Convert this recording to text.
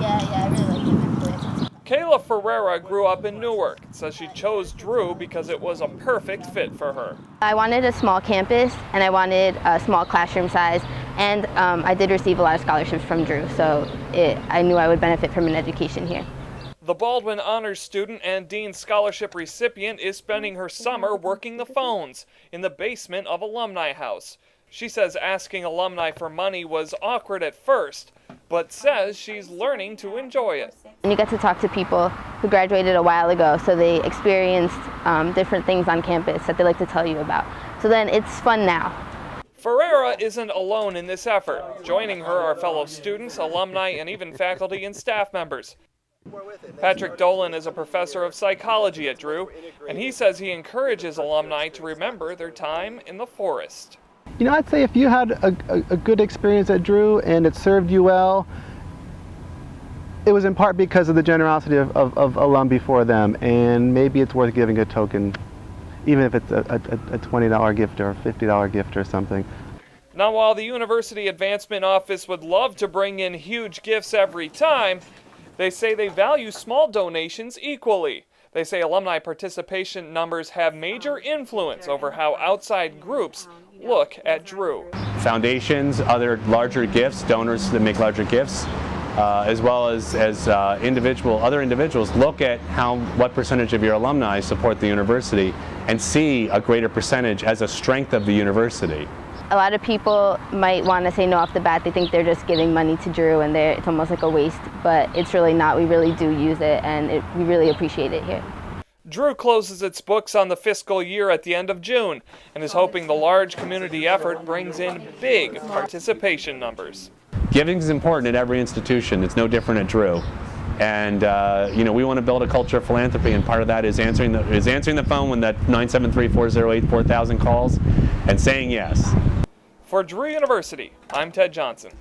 Yeah, I really like him actually. Kayla Ferreira grew up in Newark, says she chose Drew because it was a perfect fit for her. I wanted a small campus and I wanted a small classroom size, and I did receive a lot of scholarships from Drew, so I knew I would benefit from an education here. The Baldwin Honors student and Dean Scholarship recipient is spending her summer working the phones in the basement of Alumni House. She says asking alumni for money was awkward at first, but says she's learning to enjoy it. And you get to talk to people who graduated a while ago, so they experienced different things on campus that they like to tell you about. So then it's fun now. Ferreira isn't alone in this effort. Joining her are fellow students, alumni, and even faculty and staff members. Patrick Dolan is a professor of psychology at Drew, and he says he encourages alumni to remember their time in the forest. You know, I'd say if you had a good experience at Drew and it served you well, it was in part because of the generosity of alum before them, and maybe it's worth giving a token, even if it's a $20 gift or a $50 gift or something. Now, while the University Advancement Office would love to bring in huge gifts every time, they say they value small donations equally. They say alumni participation numbers have major influence over how outside groups look at Drew. Foundations, other larger gifts, donors that make larger gifts, as well as other individuals look at what percentage of your alumni support the university and see a greater percentage as a strength of the university. A lot of people might want to say no off the bat. They think they're just giving money to Drew and it's almost like a waste, but it's really not. We really do use it, and we really appreciate it here. Drew closes its books on the fiscal year at the end of June and is hoping the large community effort brings in big participation numbers. Giving is important at every institution. It's no different at Drew. And we want to build a culture of philanthropy, and part of that is answering the phone when that 973-408-4000 calls and saying yes. For Drew University, I'm Ted Johnson.